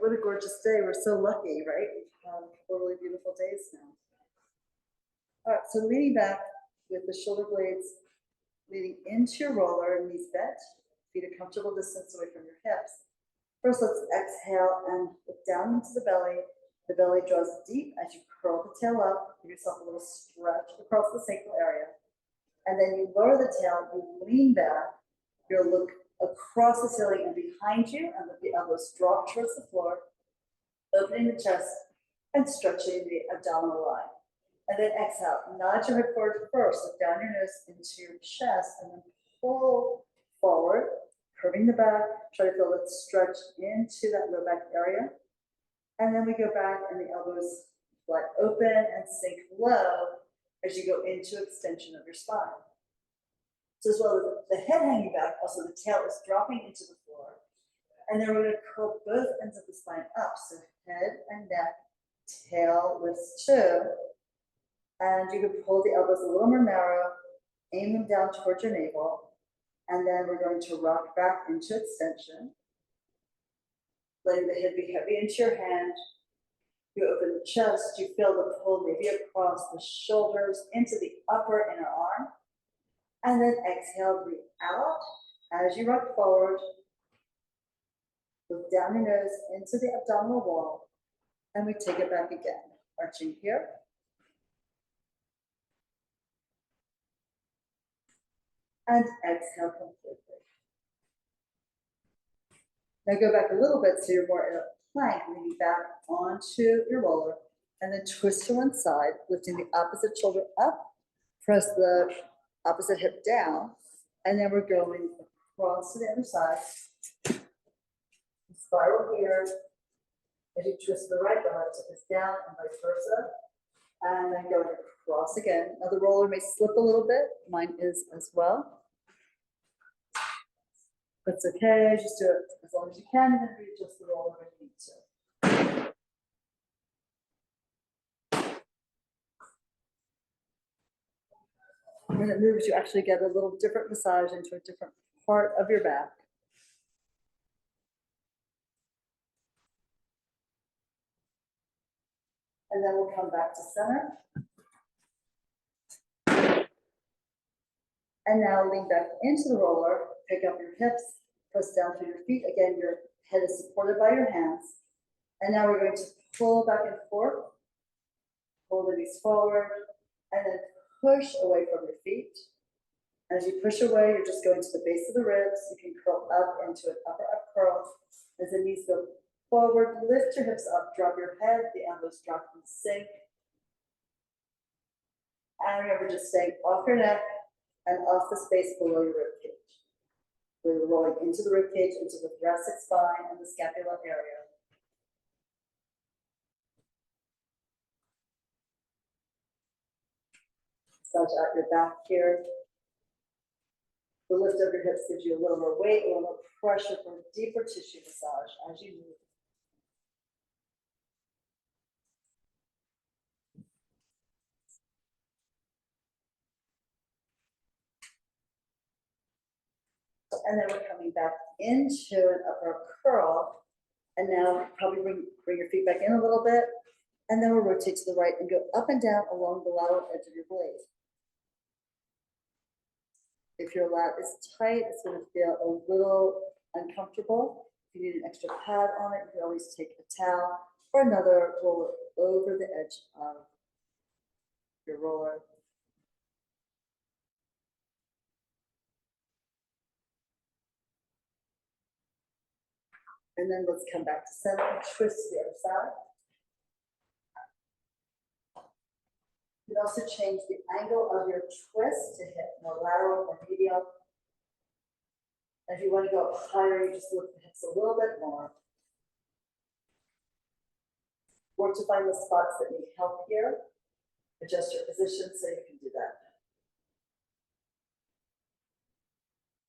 what a gorgeous day. We're so lucky, right? Really beautiful days now. All right, so leaning back with the shoulder blades leading into your roller, knees bent, feet a comfortable distance away from your hips. First, let's exhale and look down into the belly. The belly draws deep as you curl the tail up. Give yourself a little stretch across the sacral area. And then you lower the tail, you lean back. You'll look across the ceiling and behind you, and let the elbows drop towards the floor, opening the chest and stretching the abdominal line. And then exhale, nod your head forward first, look down your nose into your chest, and then pull forward, curving the back, try to feel it stretch into that low back area. And then we go back and the elbows fly open and sink low as you go into extension of your spine. So as well as the head hanging back, also the tail is dropping into the floor. And then we're going to curl both ends of the spine up. So head and neck, tail lifts too. And you can pull the elbows a little more narrow, aim them down towards your navel. And then we're going to rock back into extension. Letting the head be heavy into your hand. You open the chest, you feel the pull maybe across the shoulders into the upper inner arm. And then exhale, breathe out as you rock forward. Look down your nose into the abdominal wall. And we take it back again. Arching here. And exhale completely. Now go back a little bit so you're more in a plank, leaning back onto your roller, and then twist to one side, lifting the opposite shoulder up, press the opposite hip down, and then we're going across to the other side. Spiral here. As you twist the right, the left hip is down, and vice versa. And then going across again. Now the roller may slip a little bit. Mine is as well. That's okay, just do it as long as you can, and then readjust the roller when you need to. When it moves, you actually get a little different massage into a different part of your back. And then we'll come back to center. And now lean back into the roller, pick up your hips, press down through your feet. Again, your head is supported by your hands. And now we're going to pull back and forth, pull the knees forward, and then push away from your feet. As you push away, you're just going to the base of the ribs. You can curl up into an upper up curl. As the knees go forward, lift your hips up, drop your head, the elbows drop and sink. And remember, just staying off your neck and off the space below your rib cage. We're rolling into the rib cage, into the thoracic spine and the scapular area. Massage out your back here. The lift of your hips gives you a little more weight, a little more pressure for a deeper tissue massage as you move. And then we're coming back into an upper curl. And now probably bring your feet back in a little bit. And then we'll rotate to the right and go up and down along the lateral edge of your blade. If your lat is tight, it's going to feel a little uncomfortable. If you need an extra pad on it, you can always take a towel or another roller over the edge of your roller. And then let's come back to center and twist to the other side. You can also change the angle of your twist to hit more lateral or medial. And if you want to go up higher, you just lift the hips a little bit more. Work to find the spots that need help here. Adjust your position so you can do that.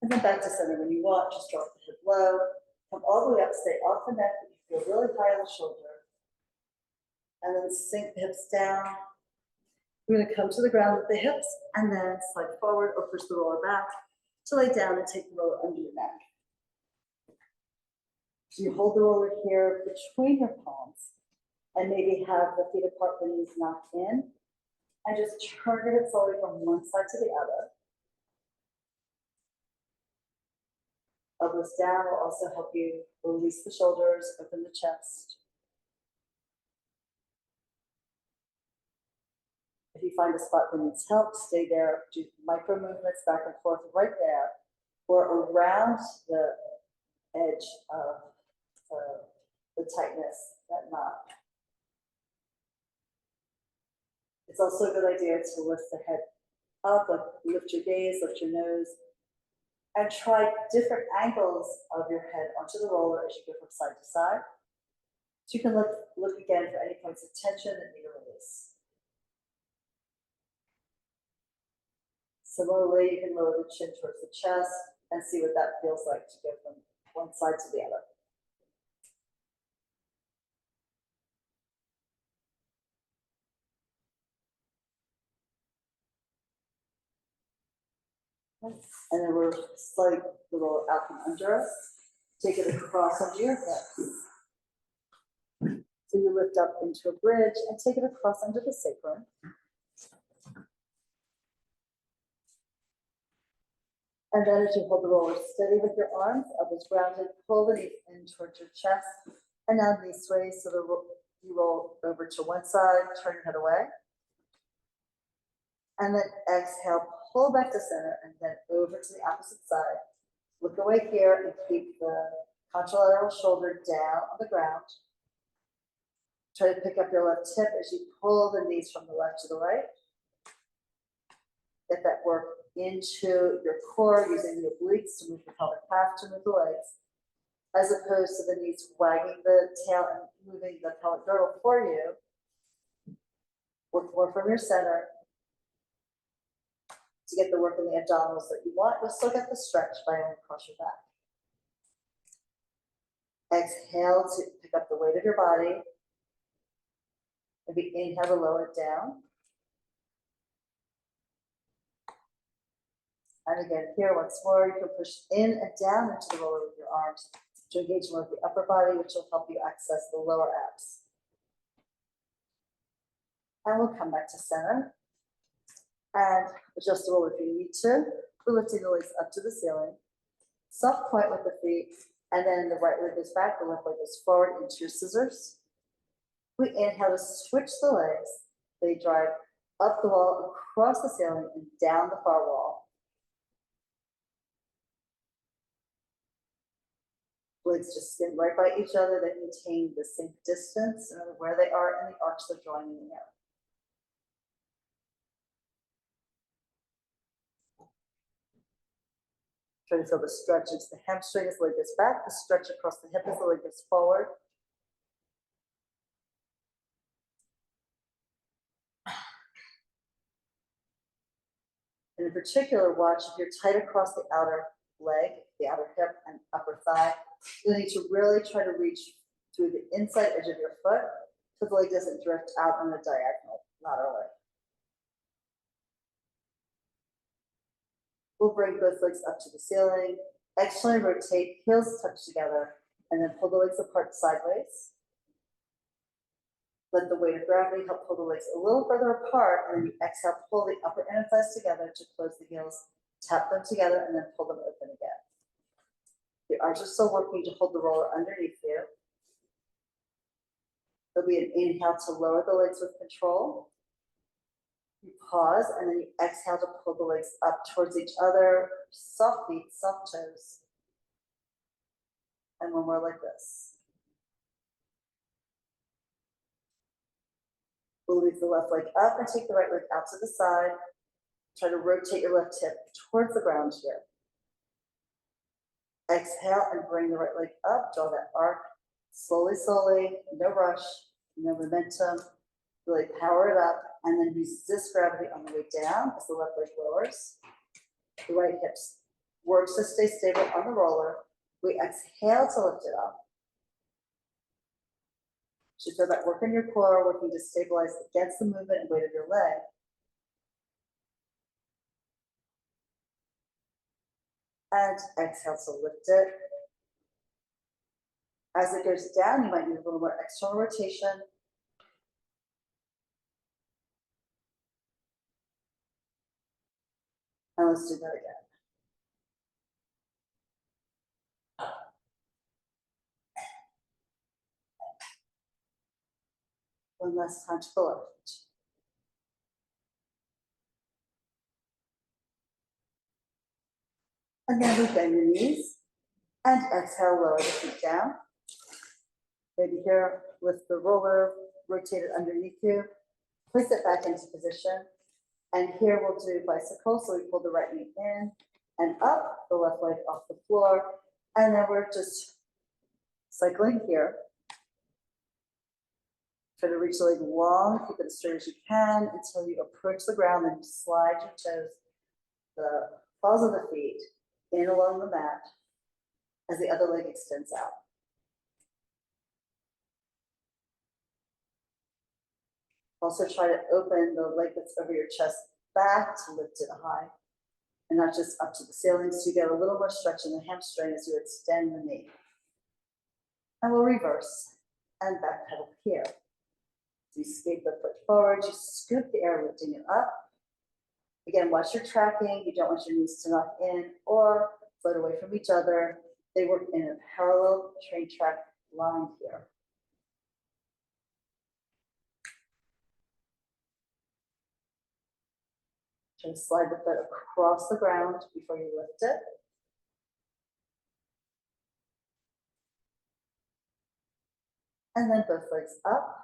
And then back to center. When you want, just drop the hip low. Come all the way up, stay off the neck, but you feel really high on the shoulder. And then sink the hips down. We're going to come to the ground with the hips and then slide forward or push the roller back to lay down and take the roller under your neck. So you hold the roller here between your palms and maybe have the feet apart, the knees knocked in, and just turn it slowly from one side to the other. Elbows down will also help you release the shoulders, open the chest. If you find a spot that needs help, stay there. Do micro movements back and forth right there or around the edge of the tightness, that knot. It's also a good idea to lift the head up, like lift your gaze, lift your nose, and try different angles of your head onto the roller as you go from side to side. So you can look again for any points of tension that need a release. Similarly, you can lower the chin towards the chest and see what that feels like to go from one side to the other. And then we're sliding the roller out from under us. Take it across under your hips. So you lift up into a bridge and take it across under the sacrum. And then as you hold the roller steady with your arms, elbows grounded, pull the knees in towards your chest, and now knee sway so you roll over to one side, turn your head away. And then exhale, pull back to center, and then over to the opposite side. Look away here and keep the contralateral shoulder down on the ground. Try to pick up your left hip as you pull the knees from the left to the right. Get that work into your core using the obliques to move the pelvic half, to move the legs, as opposed to the knees wagging the tail and moving the pelvic girdle for you. Work more from your center to get the work in the abdominals that you want. You'll still get the stretch by only across your back. Exhale to pick up the weight of your body. Maybe inhale to lower it down. And again, here once more, you can push in and down into the roller with your arms to engage more of the upper body, which will help you access the lower abs. And we'll come back to center and adjust the roller if you need to. We're lifting the legs up to the ceiling. Soft point with the feet, and then the right leg goes back, the left leg goes forward into your scissors. We inhale to switch the legs. They drive up the wall, across the ceiling, and down the far wall. Legs just skin right by each other. They maintain the same distance, no matter where they are in the arch they're drawing in the air. Try to feel the stretch into the hamstring as the leg goes back, the stretch across the hip as the leg goes forward. And in particular, watch if you're tight across the outer leg, the outer hip and upper thigh. You'll need to really try to reach through the inside edge of your foot so the leg doesn't drift out on the diagonal laterally. We'll bring both legs up to the ceiling, externally rotate, heels touch together, and then pull the legs apart sideways. Let the weight of gravity help pull the legs a little further apart, and then you exhale, pull the upper inner thighs together to close the heels, tap them together, and then pull them open again. The arms are still working to hold the roller underneath you. There'll be an inhale to lower the legs with control. You pause, and then you exhale to pull the legs up towards each other, soft feet, soft toes. And one more like this. We'll leave the left leg up and take the right leg out to the side. Try to rotate your left hip towards the ground here. Exhale and bring the right leg up, draw that arc. Slowly, slowly, no rush, no momentum. Really power it up, and then resist gravity on the way down as the left leg lowers. The right hips works to stay stable on the roller. We exhale to lift it up. You should feel that work in your core, working to stabilize against the movement and weight of your leg. And exhale to lift it. As it goes down, you might need a little more external rotation. And let's do that again. One last time to the left. And then we bend the knees and exhale, lower the feet down. Maybe here with the roller rotated underneath you. Place it back into position. And here we'll do bicycle. So we pull the right knee in and up, the left leg off the floor. And then we're just cycling here. Try to reach the leg long, keep it as straight as you can until you approach the ground and slide your toes, the balls of the feet in along the mat as the other leg extends out. Also try to open the leg that's over your chest back to lift it high and not just up to the ceiling, so you get a little more stretch in the hamstring as you extend the knee. And we'll reverse and backpedal here. So you skate the foot forward, you scoop the air, lifting it up. Again, watch your tracking. You don't want your knees to knock in or float away from each other. They work in a parallel train track line here. Try to slide the foot across the ground before you lift it. And then both legs up.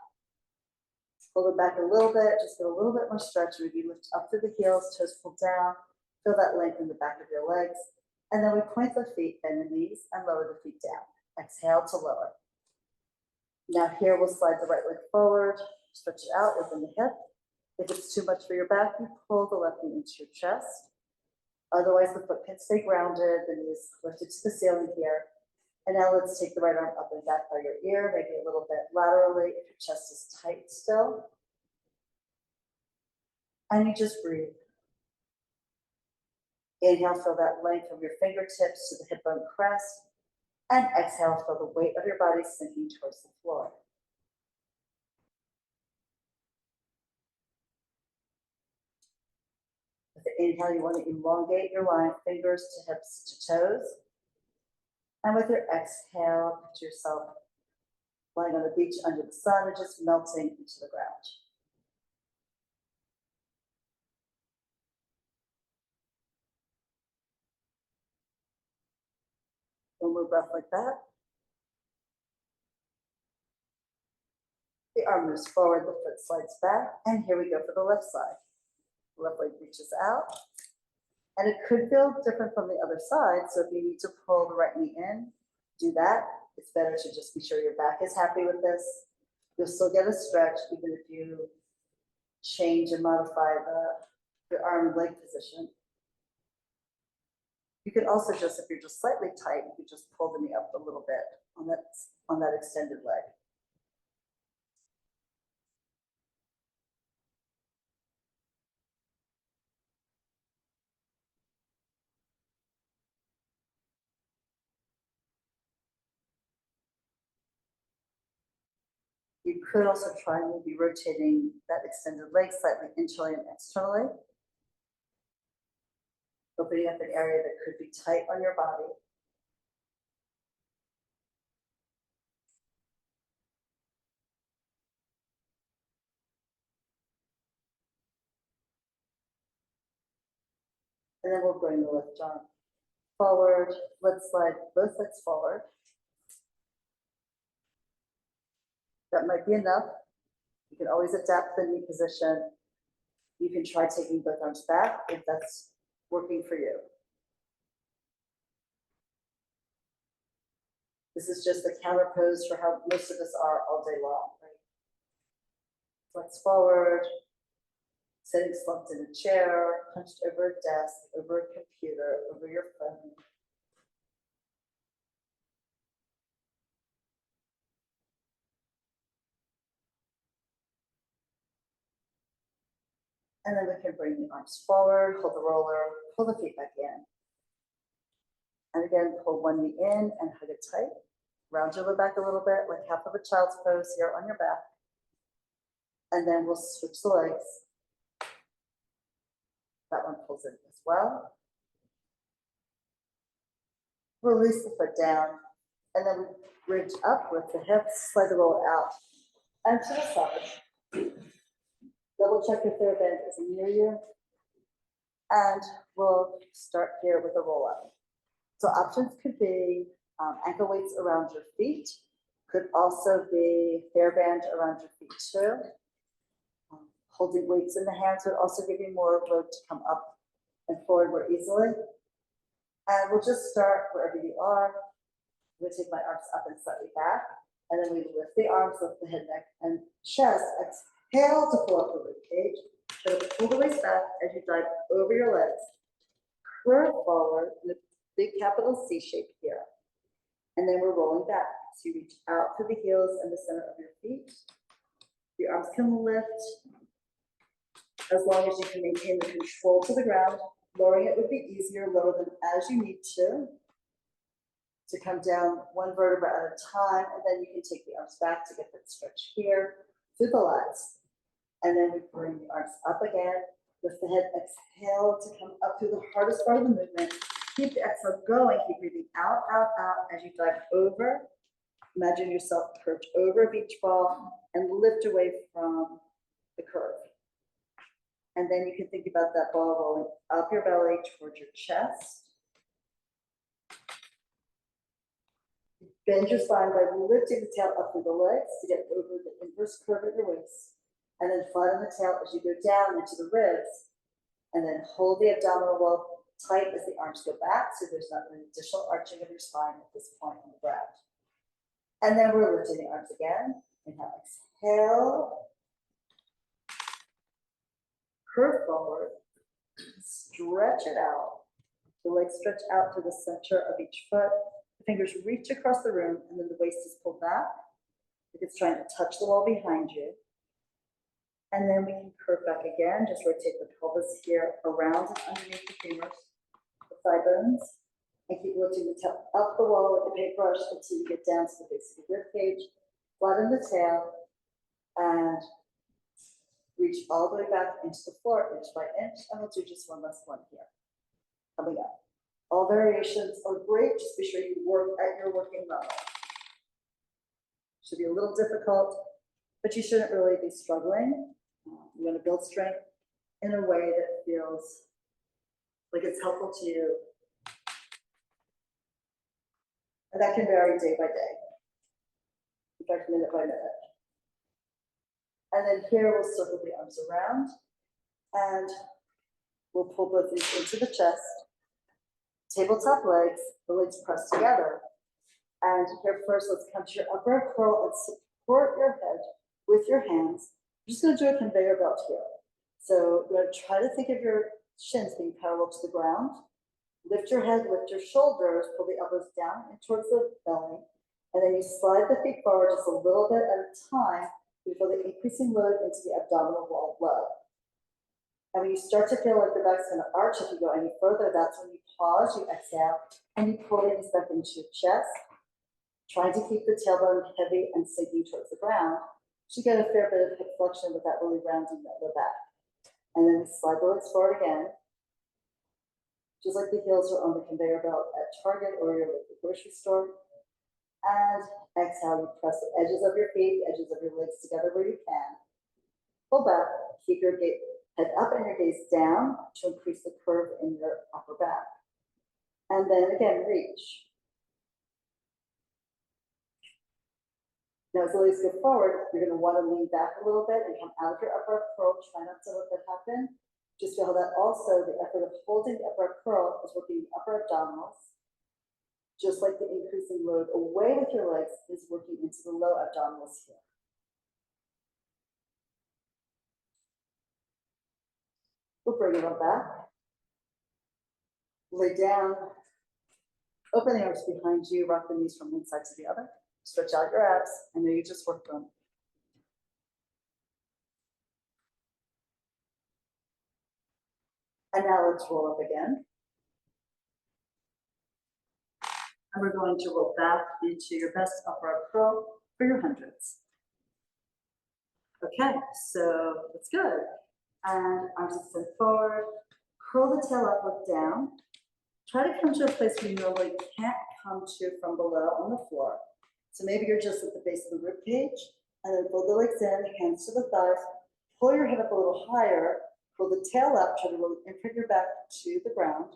Pull it back a little bit, just get a little bit more stretch. Maybe lift up through the heels, toes pull down. Feel that length in the back of your legs. And then we point the feet, bend the knees, and lower the feet down. Exhale to lower. Now here we'll slide the right leg forward, stretch it out, open the hip. If it's too much for your back, you pull the left knee into your chest. Otherwise, the foot can stay grounded, the knees lifted to the ceiling here. And now let's take the right arm up and back by your ear, maybe a little bit laterally if your chest is tight still. And you just breathe. Inhale, feel that length from your fingertips to the hip bone crest. And exhale, feel the weight of your body sinking towards the floor. With the inhale, you want to elongate your line, fingers to hips to toes. And with your exhale, picture yourself lying on the beach under the sun and just melting into the ground. One more breath like that. The arm moves forward, the foot slides back, and here we go for the left side. The left leg reaches out, and it could feel different from the other side, so if you need to pull the right knee in, do that. It's better to just be sure your back is happy with this. You'll still get a stretch even if you change and modify the arm and leg position. You could also just, if you're just slightly tight, you could just pull the knee up a little bit on that extended leg. You could also try maybe rotating that extended leg slightly internally and externally, opening up an area that could be tight on your body. And then we'll bring the left arm forward. Let's slide both legs forward. That might be enough. You can always adapt the knee position. You can try taking both arms back if that's working for you. This is just the counter pose for how most of us are all day long, right? Flex forward, sitting slumped in a chair, hunched over a desk, over a computer, over your phone. And then we can bring the arms forward, hold the roller, pull the feet back in. And again, pull one knee in and hug it tight. Round your low back a little bit, like half of a child's pose here on your back. And then we'll switch the legs. That one pulls in as well. Release the foot down. And then we bridge up with the hips, slide the roller out. And to the side. Double check if their bend is near you. And we'll start here with a roll up. So options could be ankle weights around your feet. Could also be hairband around your feet too. Holding weights in the hands would also give you more room to come up and forward more easily. And we'll just start wherever you are. I'm going to take my arms up and slightly back. And then we lift the arms, lift the head, neck, and chest. Exhale to pull up the rib cage. So pull the waist back as you dive over your legs. Curve forward in a big capital C shape here. And then we're rolling back. So you reach out to the heels and the center of your feet. Your arms can lift as long as you can maintain the control to the ground. Lowering it would be easier. Lower them as you need to come down one vertebra at a time, and then you can take the arms back to get that stretch here through the legs. And then we bring the arms up again. Lift the head, exhale to come up through the hardest part of the movement. Keep the exhale going. Keep breathing out, out, out as you dive over. Imagine yourself curved over a beach ball and lift away from the curve. And then you can think about that ball rolling up your belly towards your chest. Bend your spine by lifting the tail up through the legs to get over the inverse curve at your waist. And then flatten the tail as you go down into the ribs. And then hold the abdominal wall tight as the arms go back, so there's not an additional arching of your spine at this point on the ground. And then we're lifting the arms again. Inhale, exhale. Curve forward. Stretch it out. The legs stretch out to the center of each foot. The fingers reach across the room, and then the waist is pulled back. Like it's trying to touch the wall behind you. And then we can curve back again. Just rotate the pelvis here around and underneath the femurs, the thigh bones, and keep lifting the tail up the wall like a paintbrush until you get down to the base of the rib cage. Flatten the tail and reach all the way back into the floor, inch by inch. And we'll do just one last one here. Coming up. All variations are great. Just be sure you work at your working level. Should be a little difficult, but you shouldn't really be struggling. You want to build strength in a way that feels like it's helpful to you. And that can vary day by day. In fact, minute by minute. And then here we'll circle the arms around and we'll pull both these into the chest. Tabletop legs, the legs pressed together. And here first, let's come to your upper curl and support your head with your hands. I'm just going to do a conveyor belt here. So you're going to try to think of your shins being parallel to the ground. Lift your head, lift your shoulders, pull the elbows down and towards the belly. And then you slide the feet forward just a little bit at a time. You feel the increasing load into the abdominal wall below. And when you start to feel like the back's going to arch, if you go any further, that's when you pause, you exhale, and you pull the knees back into your chest, trying to keep the tailbone heavy and sinking towards the ground. So you get a fair bit of hip flexion without really rounding the lower back. And then we slide the legs forward again, just like the heels are on the conveyor belt at Target or your local grocery store. And exhale, you press the edges of your feet, the edges of your legs together where you can. Pull back, keep your head up and your gaze down to increase the curve in your upper back. And then again, reach. Now, as the legs go forward, you're going to want to lean back a little bit and come out of your upper curl. Try not to let that happen. Just feel that also the effort of holding the upper curl is working the upper abdominals. Just like the increasing load away with your legs is working into the low abdominals here. We'll bring it on back. Lay down. Open the arms behind you. Rock the knees from one side to the other. Stretch out your abs. I know you just worked them. And now let's roll up again. And we're going to roll back into your best upper arm curl for your hundreds. Okay, so that's good. And arms extend forward, curl the tail up, look down. Try to come to a place where you normally can't come to from below on the floor. So maybe you're just at the base of the rib cage, and then fold the legs in, hands to the thighs, pull your head up a little higher, pull the tail up, try to really imprint your back to the ground,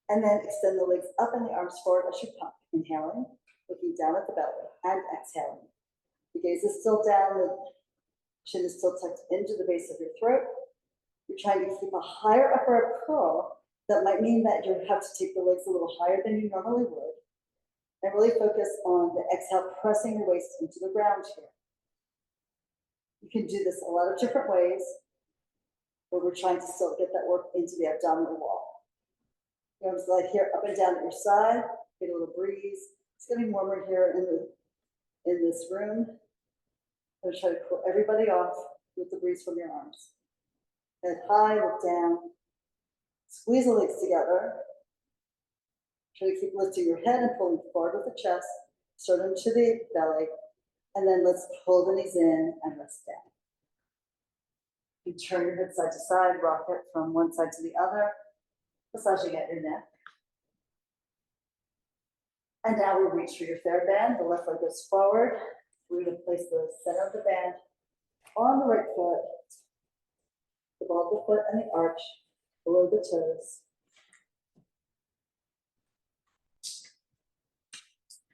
and then extend the legs up and the arms forward as you pump. Inhaling, looking down at the belly, and exhaling. The gaze is still down, the chin is still tucked into the base of your throat. You're trying to keep a higher upper arm curl. That might mean that you have to take the legs a little higher than you normally would. And really focus on the exhale, pressing your waist into the ground here. You can do this a lot of different ways, but we're trying to still get that work into the abdominal wall. Your arms glide here, up and down at your side, get a little breeze. It's getting warmer here in this room. I'm going to try to cool everybody off with the breeze from your arms. Head high, look down. Squeeze the legs together. Try to keep lifting your head and pulling forward with the chest, sternum to the belly, and then let's pull the knees in and rest down. You turn your head side to side, rock it from one side to the other, massaging at your neck. And now we'll reach for your TheraBand. The left leg goes forward. We're going to place the center of the band on the right foot, the ball of the foot and the arch below the toes.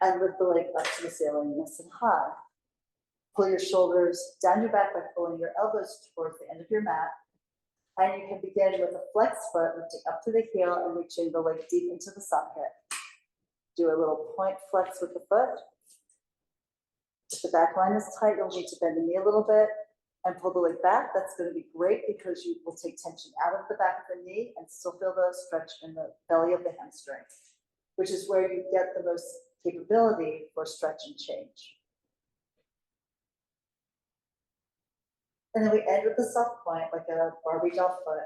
And lift the leg up to the ceiling, nice and high. Pull your shoulders down your back by pulling your elbows towards the end of your mat. And you can begin with a flex foot, lifting up to the heel and reaching the leg deep into the socket. Do a little point flex with the foot. If the back line is tight, you'll need to bend the knee a little bit and pull the leg back. That's going to be great because you will take tension out of the back of the knee and still feel the stretch in the belly of the hamstring, which is where you get the most capability for stretch and change. And then we end with a soft point, like a Barbie doll foot.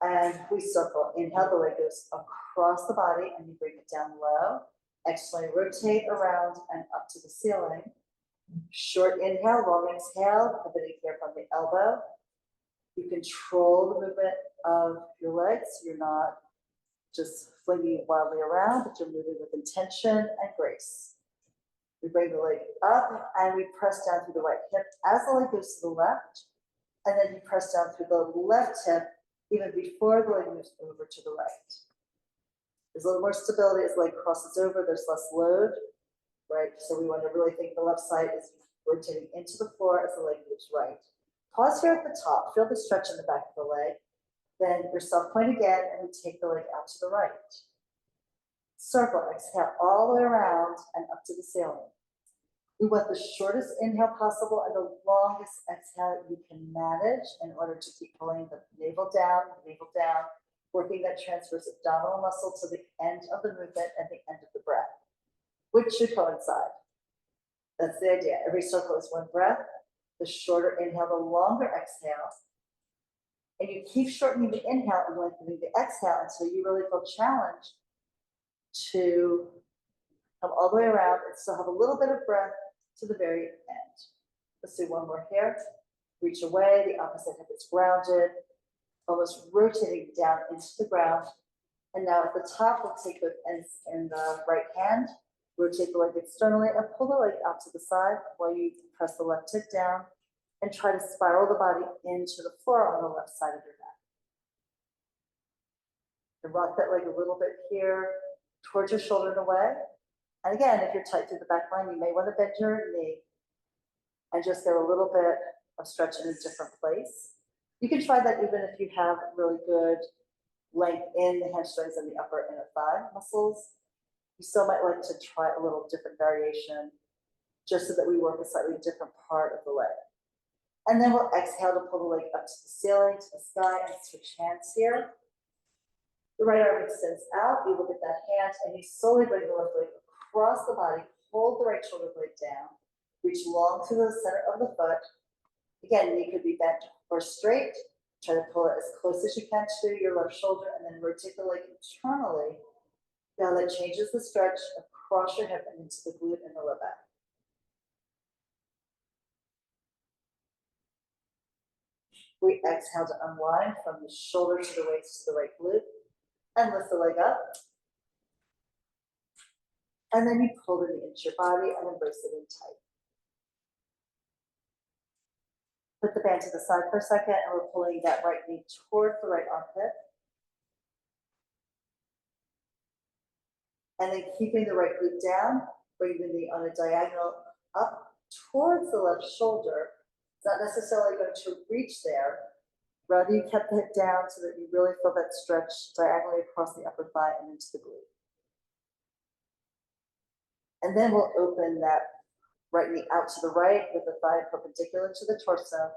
And we circle. Inhale, the leg goes across the body and you bring it down low. Exhale, rotate around and up to the ceiling. Short inhale, long exhale, pivoting here from the elbow. You control the movement of your legs. You're not just flinging it wildly around, but you're moving with intention and grace. We bring the leg up and we press down through the right hip as the leg goes to the left. And then you press down through the left hip even before the leg moves over to the right. There's a little more stability as the leg crosses over, there's less load, right? So we want to really think the left side is rotating into the floor as the leg moves right. Pause here at the top, feel the stretch in the back of the leg. Then your self point again, and we take the leg out to the right. Circle, exhale all the way around and up to the ceiling. We want the shortest inhale possible and the longest exhale you can manage in order to keep pulling the navel down, working that transverse abdominal muscle to the end of the movement and the end of the breath, which should coincide. That's the idea. Every circle is one breath. The shorter inhale, the longer exhale. And you keep shortening the inhale and lengthening the exhale until you really feel challenged to come all the way around and still have a little bit of breath to the very end. Let's do one more here. Reach away, the opposite hip is grounded, almost rotating down into the ground. And now at the top, we'll take both ends in the right hand, rotate the leg externally and pull the leg out to the side while you press the left hip down and try to spiral the body into the floor on the left side of your neck. And rock that leg a little bit here towards your shoulder and away. And again, if you're tight through the back line, you may want to bend your knee and just get a little bit of stretch in a different place. You can try that even if you have really good length in the hamstrings and the upper inner thigh muscles. You still might like to try a little different variation just so that we work a slightly different part of the leg. And then we'll exhale to pull the leg up to the ceiling, to the sky, and switch hands here. The right arm extends out, you look at that hand, and you slowly bring the left leg across the body, hold the right shoulder blade down, reach long to the center of the foot. Again, knee could be bent or straight. Try to pull it as close as you can to your left shoulder, and then rotate the leg internally, Now that changes the stretch across your hip and into the glute and the low back. We exhale to unwind from the shoulder to the waist to the right glute and lift the leg up. And then you pull the knee into your body and embrace it in tight. Put the band to the side for a second, and we're pulling that right knee toward the right armpit. And then keeping the right glute down, bring the knee on a diagonal up towards the left shoulder. It's not necessarily going to reach there. Rather, you kept the hip down so that you really feel that stretch diagonally across the upper thigh and into the glute. And then we'll open that right knee out to the right with the thigh perpendicular to the torso,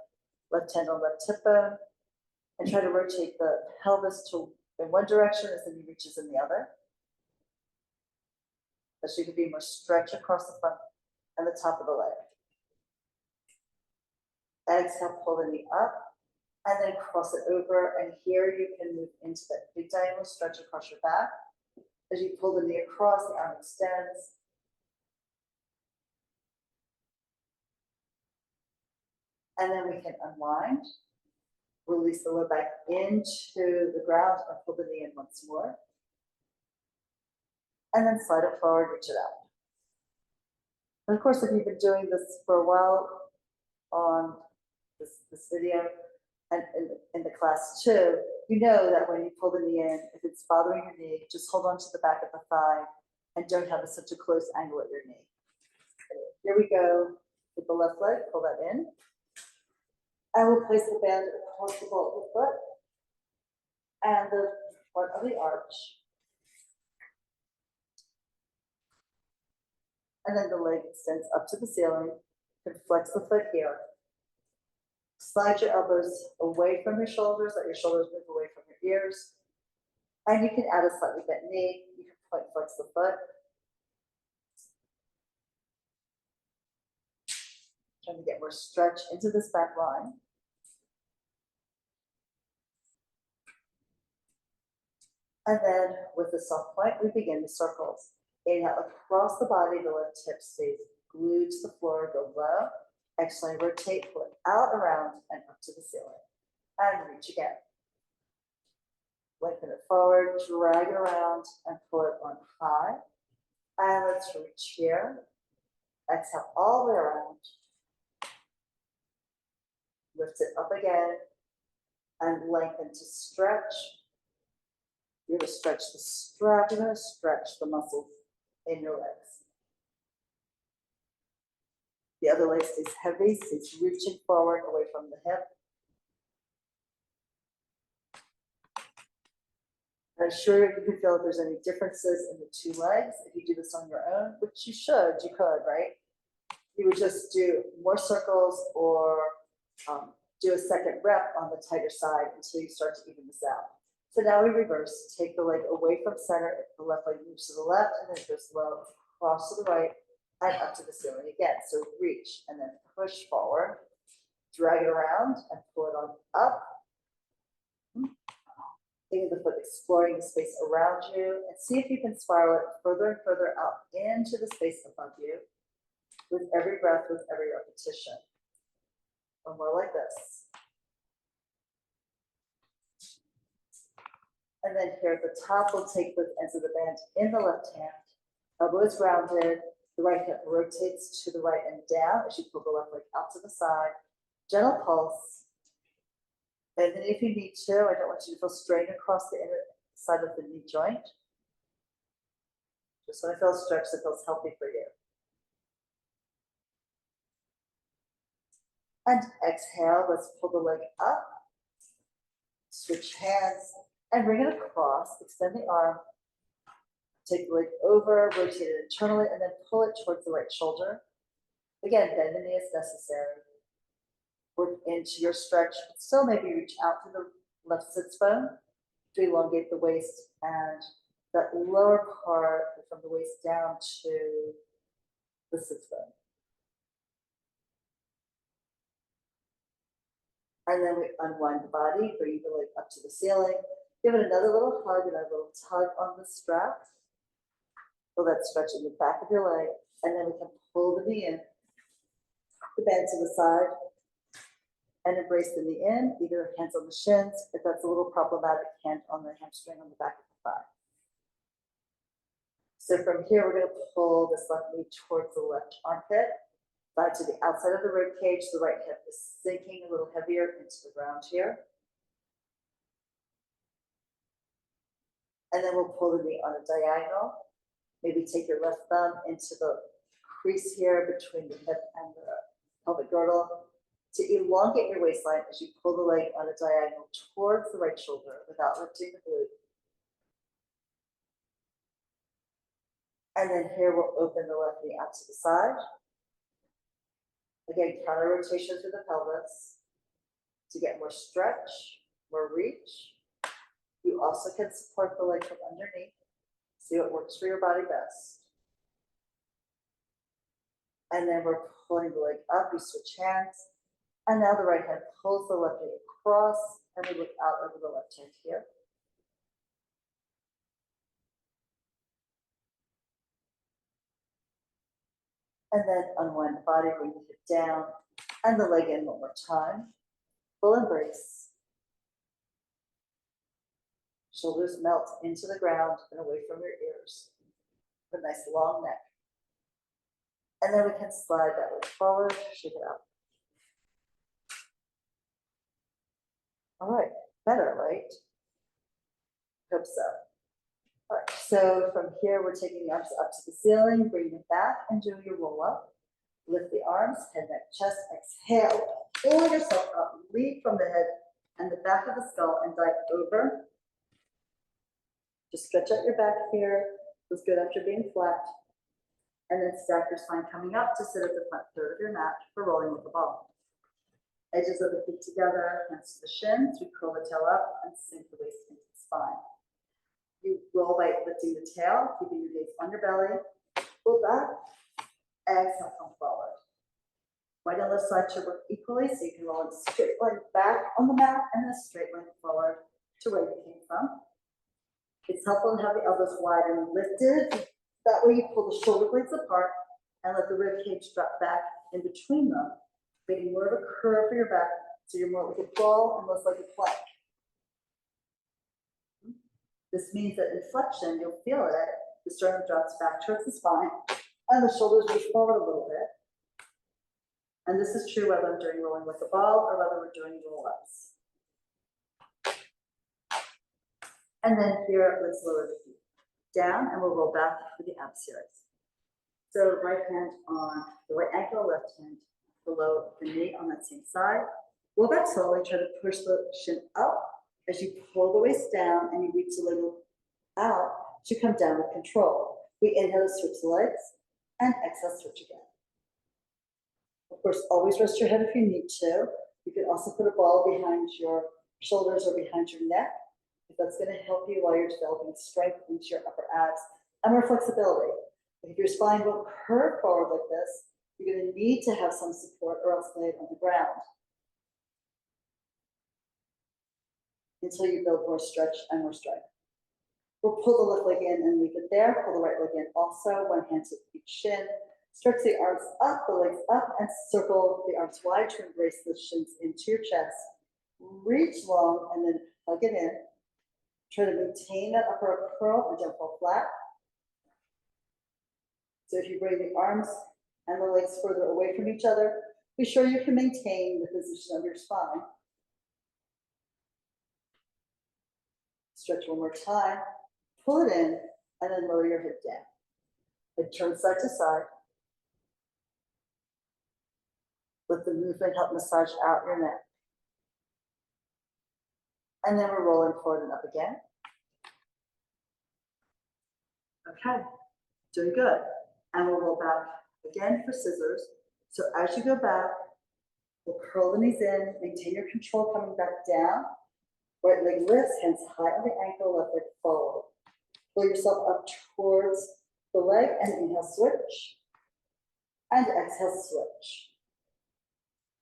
left hand on left hip bone, and try to rotate the pelvis in one direction as the knee reaches in the other. So you can be more stretch across the front and the top of the leg. Exhale, pull the knee up, and then cross it over. And here you can move into that big diagonal stretch across your back. As you pull the knee across, the arm extends. And then we can unwind, release the low back into the ground and pull the knee in once more. And then slide it forward, reach it out. And of course, if you've been doing this for a while on this video and in the class too, you know that when you pull the knee in, if it's bothering your knee, just hold on to the back of the thigh and don't have such a close angle at your knee. Here we go with the left leg, pull that in. And we'll place the band across the ball of the foot and the front of the arch. And then the leg extends up to the ceiling. You can flex the foot here. Slide your elbows away from your shoulders, let your shoulders move away from your ears. And you can add a slightly bent knee. You can point flex the foot. Trying to get more stretch into this back line. And then with the soft point, we begin the circles. Inhale across the body, the left hip stays glued to the floor, go low. Exhale, rotate, pull it out, around, and up to the ceiling. And reach again. Lengthen it forward, drag it around, and pull it on high. And let's reach here. Exhale all the way around. Lift it up again. And lengthen to stretch. You're going to stretch the strap. You're going to stretch the muscles in your legs. The other leg stays heavy, stays reaching forward away from the hip. I'm sure you can feel if there's any differences in the two legs. If you do this on your own, which you could, right? You would just do more circles or do a second rep on the tighter side until you start to even this out. So now we reverse, take the leg away from center, the left leg moves to the left, and then it goes low, across to the right, and up to the ceiling again. So reach, and then push forward, drag it around, and pull it on up. Think of the foot exploring the space around you, and see if you can spiral it further and further out into the space above you with every breath, with every repetition. One more like this. And then here at the top, we'll take both ends of the band in the left hand. Elbow is grounded. The right hip rotates to the right and down as you pull the left leg out to the side. Gentle pulse. And then if you need to, I don't want you to feel strain across the inner side of the knee joint. Just want to feel a stretch that feels healthy for you. And exhale, let's pull the leg up. Switch hands. And bring it across, extend the arm, take the leg over, rotate it internally, and then pull it towards the right shoulder. Again, bend the knee as necessary. Work into your stretch, but still maybe reach out to the left sits bone to elongate the waist and that lower part from the waist down to the sits bone. And then we unwind the body, bring the leg up to the ceiling. Give it another little hug and a little tug on the strap. Feel that stretch in the back of your leg, and then we can pull the knee in, the bend to the side, and embrace the knee in, either hands on the shins, if that's a little problematic, hand on the hamstring on the back of the thigh. So from here, we're gonna pull this left knee towards the left armpit, thigh to the outside of the rib cage, the right hip is sinking a little heavier into the ground here. And then we'll pull the knee on a diagonal. Maybe take your left thumb into the crease here between the hip and the pelvic girdle to elongate your waistline as you pull the leg on a diagonal towards the right shoulder without lifting the glute. And then here we'll open the left knee out to the side. Again, counter rotation through the pelvis to get more stretch, more reach. You also can support the leg from underneath. See what works for your body best. And then we're pulling the leg up, we switch hands. And now the right hand pulls the left knee across, and we look out over the left hand here. And then unwind the body, bring the hip down, and the leg in one more time. Full embrace. Shoulders melt into the ground and away from your ears. A nice long neck. And then we can slide that leg forward, shake it out. All right, better, right? Hope so. All right, so from here, we're taking the arms up to the ceiling, bring them back and do your roll up. Lift the arms, head, neck, chest, exhale. Pull yourself up, lead from the head and the back of the skull and dive over. Just stretch out your back here. Feels good after being flat. And then stack your spine coming up to sit at the front third of your mat for rolling with the ball. Edges of the feet together, hands to the shins. We curl the tail up and sink the waist into the spine. You roll by lifting the tail, keeping your gaze on your belly. Pull back. Exhale, come forward. Right and left side should work equally, so you can roll in a straight line back on the mat and a straight line forward to where you came from. It's helpful to have the elbows wide and lifted. That way you pull the shoulder blades apart and let the rib cage drop back in between them, creating more of a curve for your back, so you're more like a ball and less like a plank. This means that in flexion, you'll feel it. The sternum drops back towards the spine, and the shoulders move forward a little bit. And this is true whether I'm doing rolling with the ball or whether we're doing roll-ups. And then here, let's lower the feet down, and we'll roll back for the ab series. So right hand on the right ankle, left hand below the knee on that same side. Roll back slowly, try to push the shin up as you pull the waist down and you reach the leg out to come down with control. We inhale to switch the legs and exhale, switch again. Of course, always rest your head if you need to. You can also put a ball behind your shoulders or behind your neck, if that's going to help you while you're developing strength into your upper abs and more flexibility. If your spine won't curve forward like this, you're going to need to have some support or else lay it on the ground until you build more stretch and more strength. We'll pull the left leg in and leave it there. Pull the right leg in also. One hand to each shin. Stretch the arms up, the legs up, and circle the arms wide to embrace the shins into your chest. Reach long and then hug it in. Try to maintain that upper curl and don't fall flat. So if you bring the arms and the legs further away from each other, be sure you can maintain the position of your spine. Stretch one more time, pull it in, and then lower your hip down. Then turn side to side. Let the movement help massage out your neck. And then we're rolling forward and up again. Okay, doing good. And we'll roll back again for scissors. So as you go back, we'll curl the knees in, maintain your control coming back down. Right leg lifts, hands high on the ankle, left leg forward. Pull yourself up towards the leg and inhale, switch. And exhale, switch.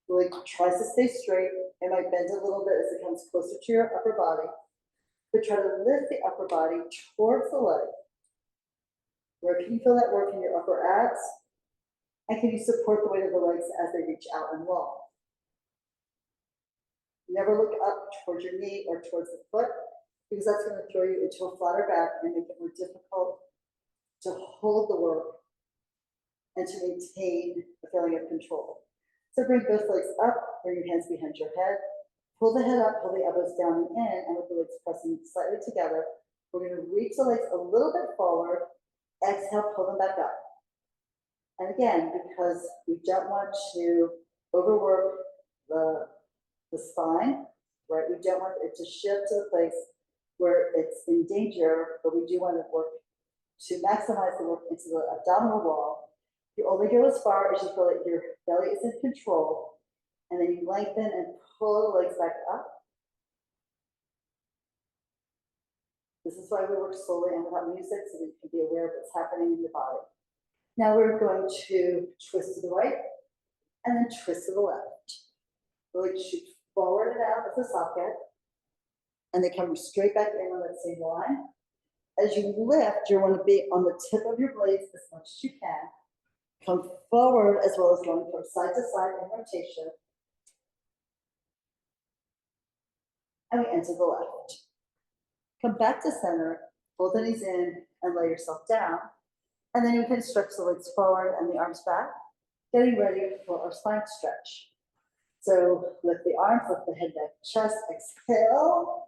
The leg tries to stay straight. It might bend a little bit as it comes closer to your upper body. But try to lift the upper body towards the leg. Where can you feel that work in your upper abs? And can you support the weight of the legs as they reach out and roll? Never look up towards your knee or towards the foot, because that's going to throw you into a flatter back and make it more difficult to hold the work and to maintain a feeling of control. So bring both legs up, bring your hands behind your head, pull the head up, pull the elbows down and in, and with the legs pressing slightly together, we're going to reach the legs a little bit forward, exhale, pull them back up. And again, because we don't want to overwork the spine, right? We don't want it to shift to the place where it's in danger, but we do want to work to maximize the work into the abdominal wall. You only go as far as you feel like your belly is in control, and then you lengthen and pull the legs back up. This is why we work slowly and without music, so that you can be aware of what's happening in your body. Now we're going to twist to the right and then twist to the left. Really shoot forward and out of the socket, and they come straight back in on that same line. As you lift, you want to be on the tip of your blades as much as you can. Come forward as well as going from side to side in rotation. And we enter the left. Come back to center, fold the knees in and lay yourself down. And then you can stretch the legs forward and the arms back, getting ready for our spine stretch. So lift the arms, lift the head, neck, chest, exhale,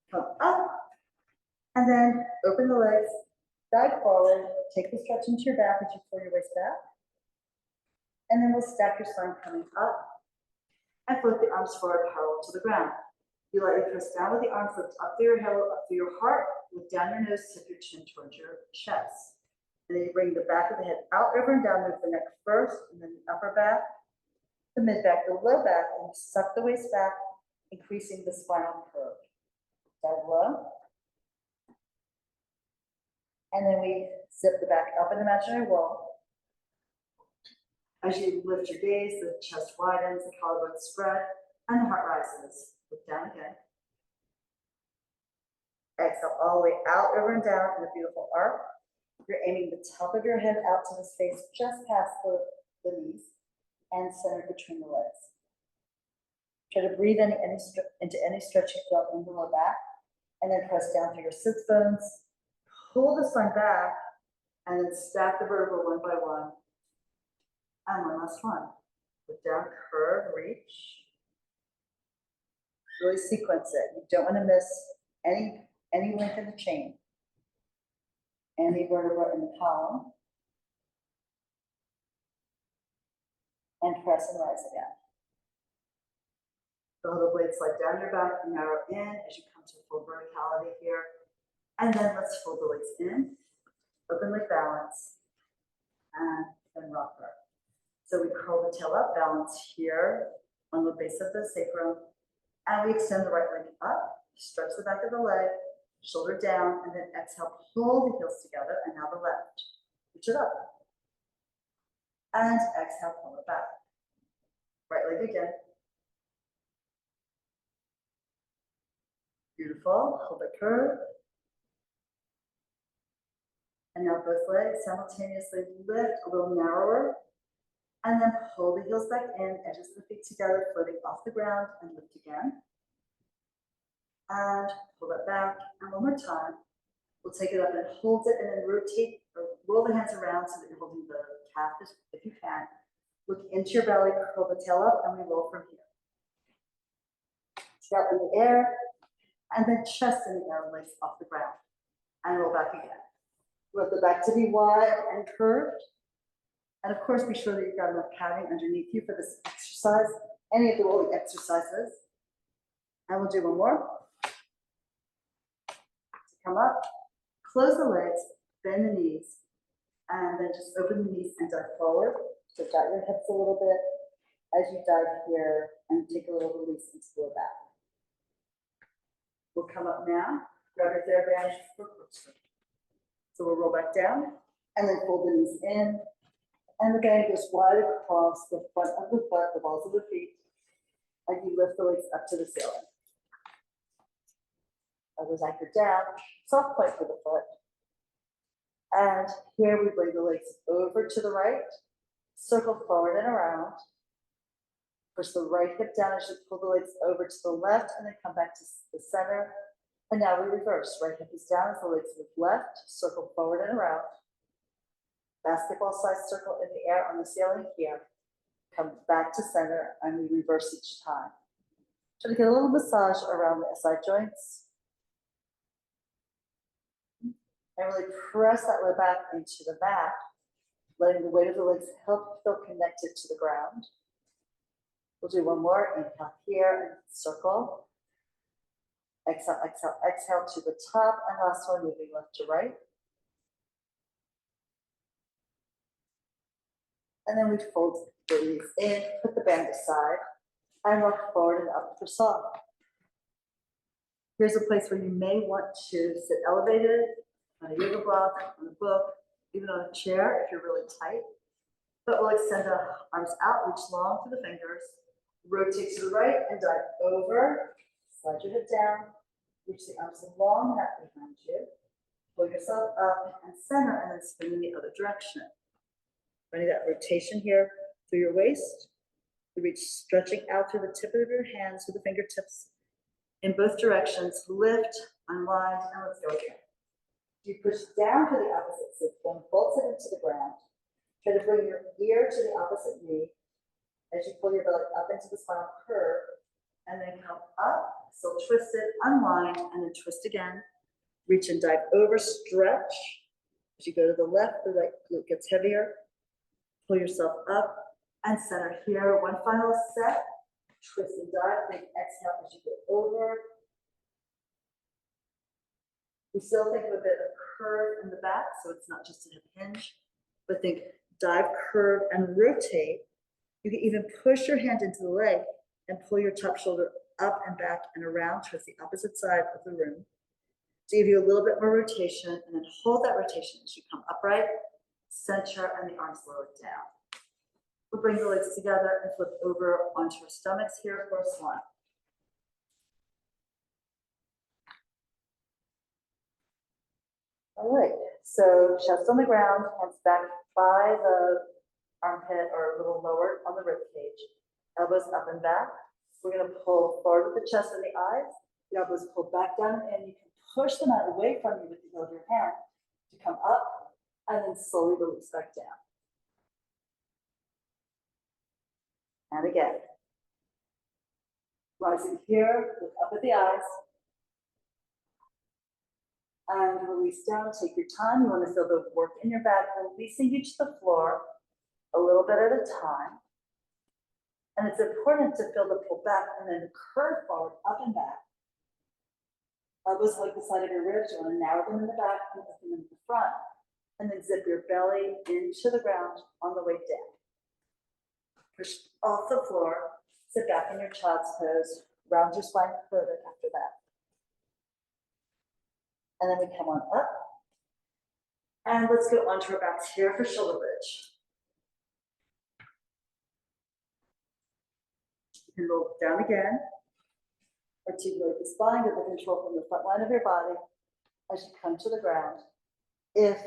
come up, and then open the legs, dive forward, take the stretch into your back as you pull your waist back. And then we'll stack your spine coming up and float the arms forward parallel to the ground. You let your press down with the arms, lift up through your halo, up through your heart, look down your nose, tip your chin towards your chest. And then you bring the back of the head out, over and down, move the neck first, and then the upper back, the mid back, the low back, and suck the waist back, increasing the spinal curve. Dive low. And then we zip the back up an imaginary wall. As you lift your gaze, the chest widens, the collarbone spread, and the heart rises. Look down again. Exhale all the way out, over and down in a beautiful arc. You're aiming the top of your head out to the space just past the knees and centered between the legs. Try to breathe into any stretch you feel in the low back, and then press down through your sits bones. Pull the spine back, and then stack the vertebrae one by one. And one last one. Put down, curve, reach. Really sequence it. You don't want to miss any link in the chain. Any vertebra in the column. And press and rise again. The little blades slide down your back and narrow in as you come to full verticality here. And then let's fold the legs in, open leg balance, and then rocker. So we curl the tail up, balance here on the base of the sacrum, and we extend the right leg up, stretch the back of the leg, shoulder down, and then exhale, pull the heels together, and now the left. Reach it up. And exhale, pull it back. Right leg again. Beautiful, hold the curve. And now both legs simultaneously lift a little narrower, and then pull the heels back in, edges of the feet together, floating off the ground, and lift again. And pull that back, and one more time. We'll take it up and hold it, and then rotate, or roll the hands around so that you're holding the calf if you can. Look into your belly, curl the tail up, and we roll from here. Tail in the air, and then chest in the air, legs off the ground. And roll back again. We want the back to be wide and curved. And of course, be sure that you've got enough padding underneath you for this exercise, any of the rolling exercises. And we'll do one more. So come up, close the legs, bend the knees, and then just open the knees and dive forward. So jot your hips a little bit as you dive here and take a little release into the back. We'll come up now, grab your theraband for corkscrew. So we'll roll back down and then fold the knees in. And the band goes wide across the front of the foot, the balls of the feet, and you lift the legs up to the ceiling. Elbows anchored down, soft point for the foot. And here we bring the legs over to the right, circle forward and around. Push the right hip down as you pull the legs over to the left and then come back to the center. And now we reverse. Right hip is down as the legs move left, circle forward and around. Basketball size circle in the air on the ceiling here. Come back to center and we reverse each time. Try to get a little massage around the SI joints. And really press that low back into the mat, letting the weight of the legs help feel connected to the ground. We'll do one more. Inhale here and circle. Exhale, exhale, exhale to the top. And last one, moving left to right. And then we fold the knees in, put the band aside, and rock forward and up for soft. Here's a place where you may want to sit elevated, on a yoga block, on a book, even on a chair if you're really tight. But we'll extend the arms out, reach long through the fingers, rotate to the right and dive over, slide your head down, reach the arms along that behind you, pull yourself up and center and then spin in the other direction. Finding that rotation here through your waist, you reach stretching out through the tip of your hands with the fingertips in both directions, lift, unwind, and let's go again. You push down to the opposite sit bone, bolt it into the ground. Try to bring your ear to the opposite knee as you pull your belly up into the spinal curve, and then come up, still twist it, unwind, and then twist again. Reach and dive over, stretch. As you go to the left, the right glute gets heavier. Pull yourself up and center here. One final set. Twist and dive. Big exhale as you go over. We still think of a bit of curve in the back, so it's not just a hip hinge, but think dive, curve, and rotate. You can even push your hand into the leg and pull your top shoulder up and back and around towards the opposite side of the room to give you a little bit more rotation, and then hold that rotation as you come upright, center, and the arms lower down. We'll bring the legs together and flip over onto our stomachs here for a swan. All right, so chest on the ground, hands back by the armpit or a little lower on the rib cage. Elbows up and back. We're going to pull forward with the chest and the eyes. The elbows pull back down, and you can push them out away from you with the heel of your hand to come up and then slowly release back down. And again. Rising here, look up at the eyes. And release down, take your time. You want to feel the work in your back, releasing you to the floor a little bit at a time. And it's important to feel the pull back and then curve forward, up and back. Elbows hug the side of your ribs. You want to narrow them in the back and open them in the front. And then zip your belly into the ground on the way down. Push off the floor, sit back in your child's pose, round your spine further after that. And then we come on up. And let's go onto our backs here for shoulder bridge. You can roll down again. Articulate the spine, get the control from the front line of your body as you come to the ground. If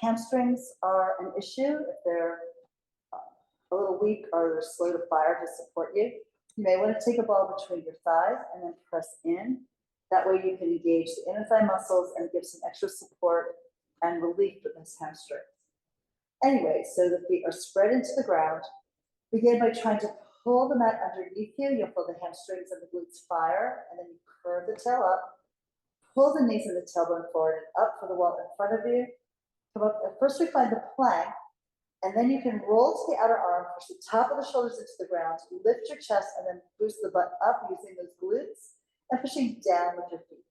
hamstrings are an issue, if they're a little weak or they're slow to fire to support you, you may want to take a ball between your thighs and then press in. That way you can engage the inner thigh muscles and give some extra support and relief with those hamstrings. Anyway, so the feet are spread into the ground. Begin by trying to pull the mat underneath you. You'll feel the hamstrings and the glutes fire, and then you curve the tail up. Pull the knees and the tailbone forward and up for the wall in front of you. Come up. First we find the plank, and then you can roll to the outer arm, push the top of the shoulders into the ground, lift your chest, and then boost the butt up using those glutes and pushing down with your feet.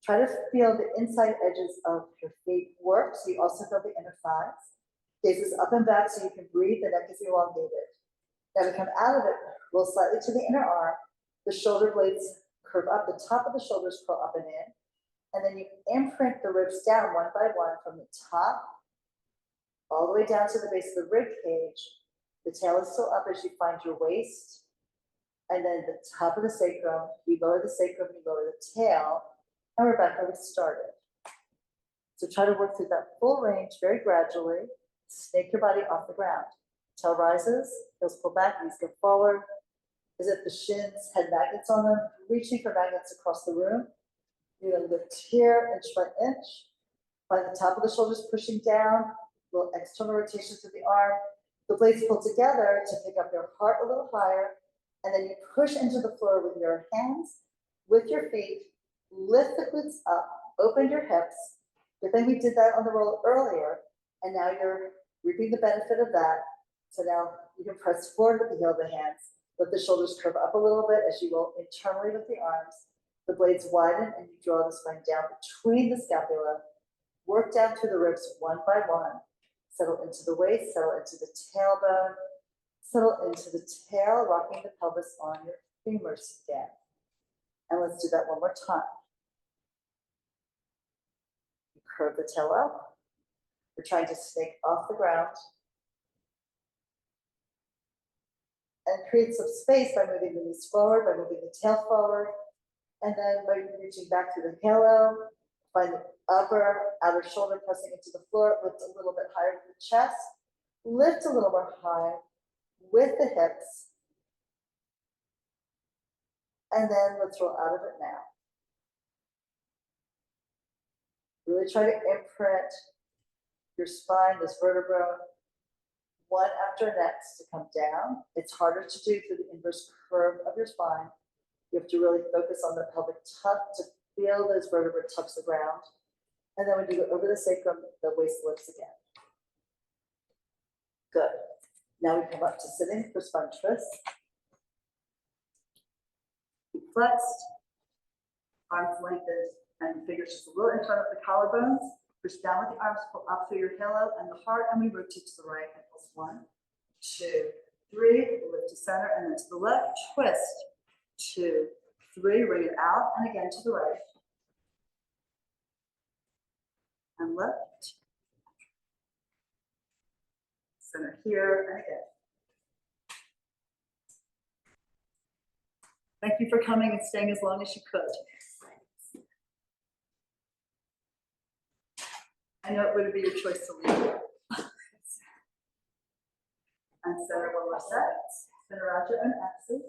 Try to feel the inside edges of your feet work, so you also feel the inner thighs. Gaze up and back so you can breathe, the neck is elongated. Now we come out of it, roll slightly to the inner arm, the shoulder blades curve up, the top of the shoulders curl up and then you imprint the ribs down one by one from the top all the way down to the base of the rib cage. The tail is still up as you find your waist, and then the top of the sacrum, you lower the sacrum, you lower the tail, and we're back where we started. So try to work through that full range very gradually. Snake your body off the ground. Tail rises, heels pull back, knees go forward. As if the shins had magnets on them, reaching for magnets across the room. You're gonna lift here, inch by inch. By the top of the shoulders pushing down, little external rotation through the arm. The blades pull together to pick up your heart a little higher, and then you push into the floor with your hands, with your feet, lift the glutes up, open your hips. But then we did that on the roll earlier, and now you're reaping the benefit of that. So now you can press forward with the heel of the hands, let the shoulders curve up a little bit as you roll internally with the arms. The blades widen and you draw the spine down between the scapula. Work down through the ribs one by one. Settle into the waist, settle into the tailbone, settle into the tail, rocking the pelvis on your femurs again. And let's do that one more time. You curve the tail up. You're trying to snake off the ground. And create some space by moving the knees forward, by moving the tail forward, and then by reaching back to the halo. Find the upper outer shoulder pressing into the floor, lift a little bit higher to the chest, lift a little more high with the hips, and then let's roll out of it now. Really try to imprint your spine, this vertebra, one after next to come down. It's harder to do through the inverse curve of your spine. You have to really focus on the pelvic tuck to feel those vertebrae touch the ground. And then when you go over the sacrum, the waist lifts again. Good. Now we come up to sitting for spine twists. Feet flexed, arms lengthened, and fingers just a little in front of the collarbones. Push down with the arms, pull up through your halo and the heart, and we rotate to the right. Ankles 1, 2, 3. Lift to center, and then to the left. Twist. 2, 3. Bring it out, and again to the right. And left. Center here, and again. Thank you for coming and staying as long as you could. I know it wouldn't be your choice to leave. And center one more set. Center out your own axis.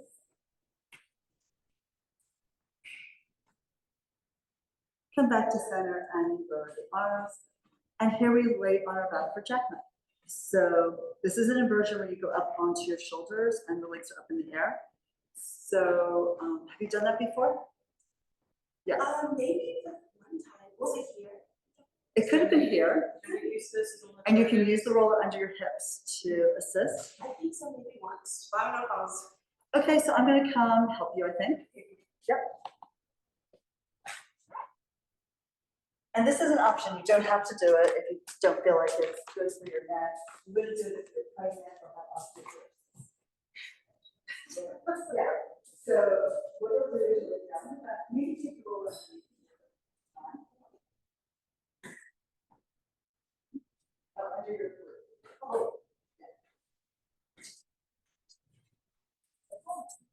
Come back to center and lower the arms. And here we lay on our back for jackknife. So this is an inversion where you go up onto your shoulders and the legs are up in the air. So have you done that before? Yes. Maybe one time. Was it here? It could have been here. And you can use the roller under your hips to assist. I think so, maybe once. But I don't know if I was. Okay, so I'm going to come help you, I think. Yep. And this is an option. You don't have to do it if you don't feel like it's good for your neck. I'm going to do it if you're pregnant or have osteoporosis. Yeah. So what we'll do is we'll down the back. Maybe take the roller underneath. Under your foot. Oh.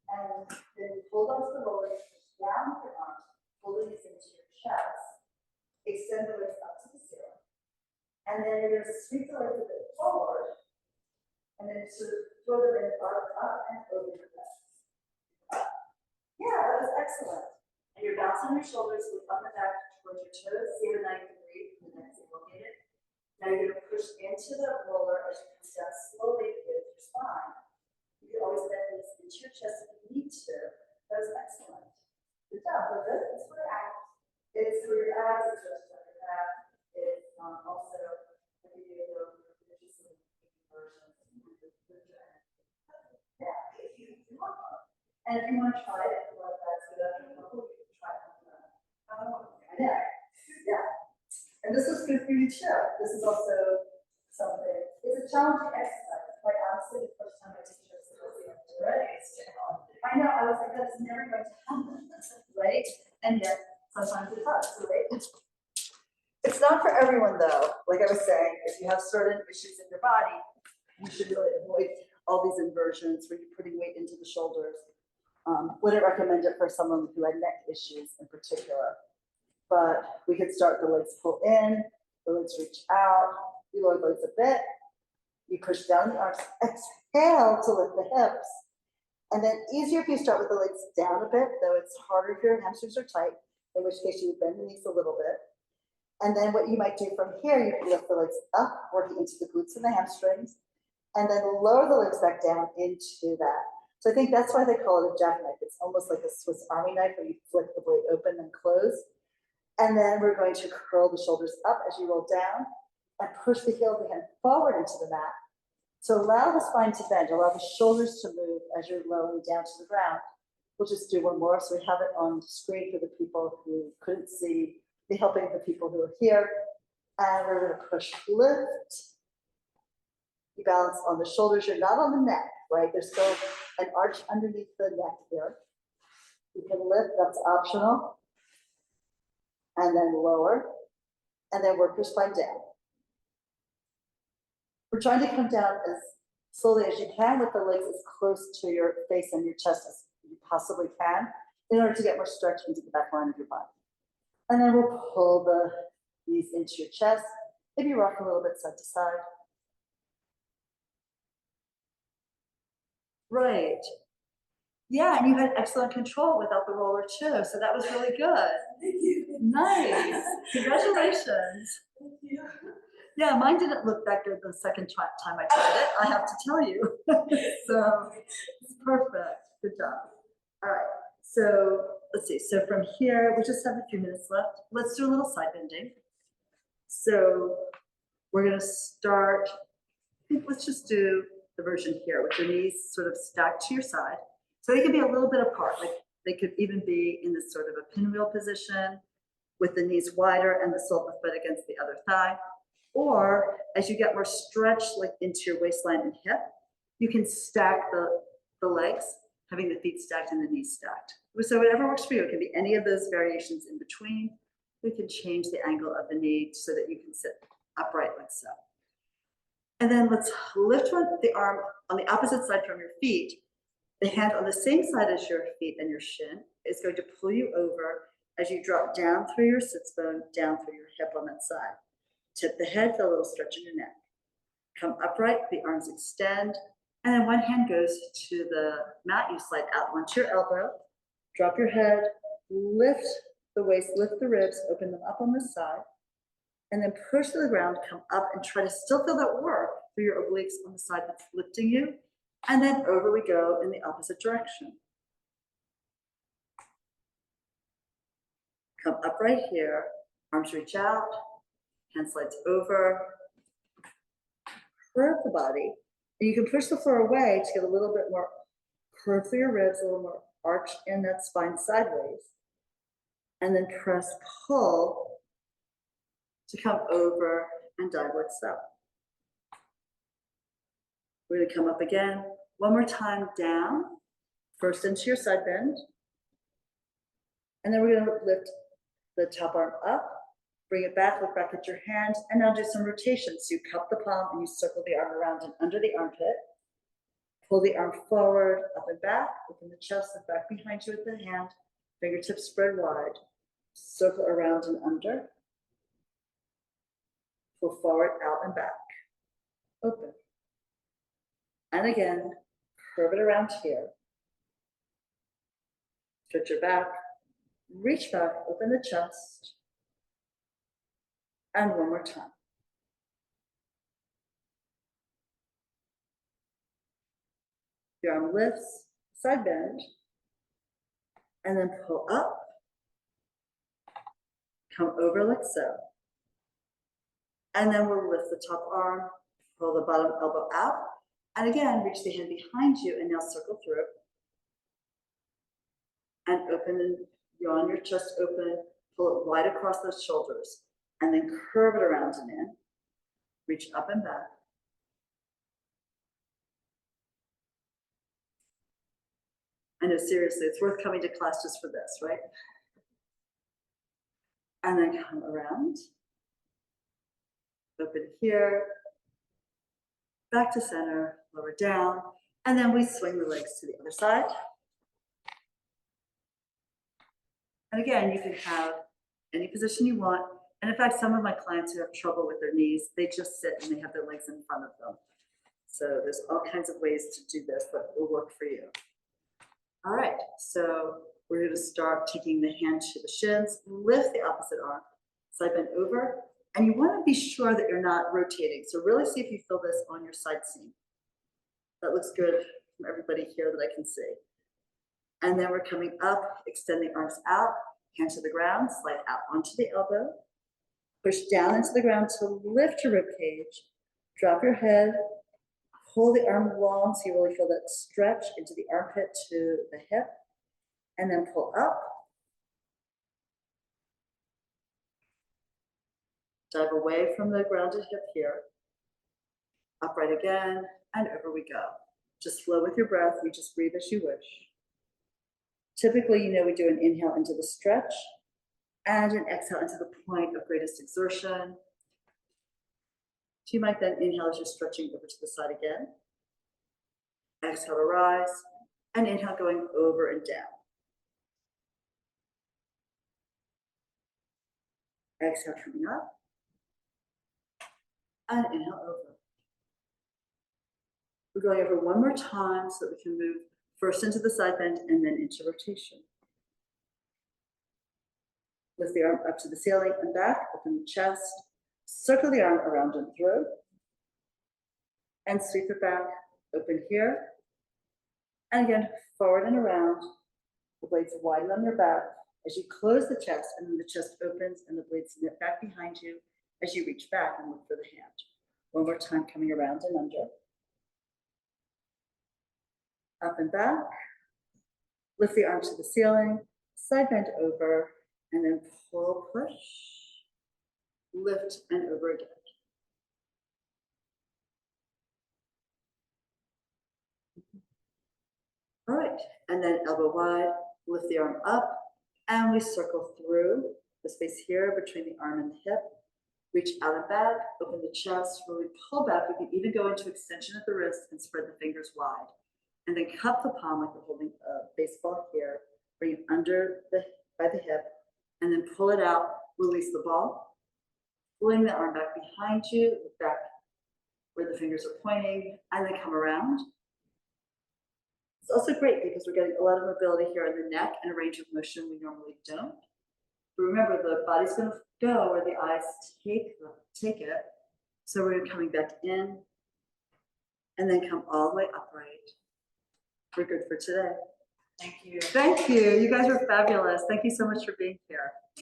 And then hold on to the roller, down with your arms, holding this into your chest. Extend the legs up to the ceiling. And then you're going to sweep the legs a bit forward. And then sort of throw the legs up and over your legs. Yeah, that was excellent. And you're bouncing your shoulders, look up and back towards your toes. See the nice and breathe, and the neck's elongated. Now you're going to push into the roller as you come down slowly with your spine. You can always bend this into your chest if you need to. That was excellent. Good job. Was it? It's for your abs. It's for your abs. It's just for your back. It's also a video of some versions. Yeah. If you want. And if you want to try it, well, that's good. You can try it. Yeah. Yeah. And this was good for you too. This is also something, it's a challenging exercise. Quite honestly, the first time I teach this, right? I know, I was like, that's never going to happen, right? And yet, sometimes it does, right? It's not for everyone though. Like I was saying, if you have certain issues in your body, you should really avoid all these inversions where you're putting weight into the shoulders. Wouldn't recommend it for someone who had neck issues in particular. But we could start the legs pull in, the legs reach out, you lower the legs a bit, you push down the arms, exhale to lift the hips. And then easier if you start with the legs down a bit, though it's harder if your hamstrings are tight, in which case you would bend the knees a little bit. And then what you might do from here, you can lift the legs up, working into the glutes and the hamstrings, and then lower the legs back down into that. So I think that's why they call it a jackknife. It's almost like a Swiss Army knife where you flick the blade open and close. And then we're going to curl the shoulders up as you roll down and push the heel of the hand forward into the mat. So allow the spine to bend, allow the shoulders to move as you're lowering down to the ground. We'll just do one more so we have it on screen for the people who couldn't see, be helping the people who are here. And we're going to push, lift. You balance on the shoulders, you're not on the neck, right? There's still an arch underneath the neck here. You can lift, that's optional. And then lower, and then work your spine down. We're trying to come down as slowly as you can with the legs as close to your face and your chest as you possibly can in order to get more stretch into the back line of your body. And then we'll pull the knees into your chest, maybe rock a little bit side to side. Right. Yeah, and you had excellent control without the roller too, so that was really good. Thank you. Nice. Congratulations. Thank you. Yeah, mine didn't look that good the second time I tried it, I have to tell you. So it's perfect. Good job. All right. So let's see. So from here, we just have a few minutes left. Let's do a little side bending. So we're going to start. Let's just do the version here with your knees sort of stacked to your side. So they can be a little bit apart. Like they could even be in this sort of a pinwheel position with the knees wider and the sole of the foot against the other thigh. Or as you get more stretch like into your waistline and hip, you can stack the legs, having the feet stacked and the knees stacked. So whatever works for you, it can be any of those variations in between. We can change the angle of the knee so that you can sit upright like so. And then let's lift the arm on the opposite side from your feet. The hand on the same side as your feet and your shin is going to pull you over as you drop down through your sits bone, down through your hip on that side. Tip the head, feel a little stretch in your neck. Come upright, the arms extend, and then one hand goes to the mat. You slide out onto your elbow, drop your head, lift the waist, lift the ribs, open them up on the side, and then push to the ground, come up and try to still feel that work through your obliques on the side that's lifting you. And then over we go in the opposite direction. Come up right here, arms reach out, hand slides over, curve the body. And you can push the floor away to get a little bit more curve through your ribs, a little more arch in that spine sideways. And then press, pull to come over and dive like so. We're going to come up again. One more time down, first into your side bend. And then we're going to lift the top arm up, bring it back, look back at your hand, and now do some rotations. So you cup the palm and you circle the arm around and under the armpit. Pull the arm forward, up and back, open the chest, look back behind you with the hand, fingertips spread wide, circle around and under. Pull forward, out and back, open. And again, curve it around here. Stretch your back, reach back, open the chest. And one more time. Your arm lifts, side bend, and then pull up, come over like so. And then we'll lift the top arm, pull the bottom elbow out, and again, reach the hand behind you and now circle through. And open, yawn your chest open, pull it wide across those shoulders, and then curve it around and in. Reach up and back. I know, seriously, it's worth coming to class just for this, right? And then come around. Open here. Back to center, lower down. And then we swing the legs to the other side. And again, you can have any position you want. And in fact, some of my clients who have trouble with their knees, they just sit and they have their legs in front of them. So there's all kinds of ways to do this that will work for you. All right, so we're going to start taking the hand to the shins, lift the opposite arm, side bend over, and you want to be sure that you're not rotating. So really see if you feel this on your side seam. That looks good from everybody here that I can see. And then we're coming up, extend the arms out, hand to the ground, slide out onto the elbow, push down into the ground to lift your rib cage, drop your head, pull the arm long so you really feel that stretch into the armpit to the hip, and then pull up. Dive away from the grounded hip here. Upright again, and over we go. Just flow with your breath. You just breathe as you wish. Typically, you know, we do an inhale into the stretch and an exhale into the point of greatest exertion. So you might then inhale as you're stretching over to the side again. Exhale to rise, and inhale going over and down. Exhale coming up, and inhale over. We're going over one more time so that we can move first into the side bend and then into rotation. Lift the arm up to the ceiling and back, open the chest, circle the arm around and through, and sweep it back, open here, and again, forward and around, the blades widen on your back as you close the chest, and then the chest opens and the blades snip back behind you as you reach back and look for the hand. One more time, coming around and under. Up and back, lift the arm to the ceiling, side bend over, and then pull, push, lift, and over again. All right, and then elbow wide, lift the arm up, and we circle through the space here between the arm and the hip. Reach out and back, open the chest, really pull back. We can even go into extension at the wrist and spread the fingers wide. And then cup the palm like we're holding a baseball here. Bring it under by the hip, and then pull it out, release the ball. Pulling the arm back behind you, look back where the fingers are pointing, and then come around. It's also great because we're getting a lot of mobility here in the neck and a range of motion we normally don't. But remember, the body's going to go where the eyes take it. So we're coming back in, and then come all the way upright. We're good for today. Thank you. Thank you. You guys were fabulous. Thank you so much for being here.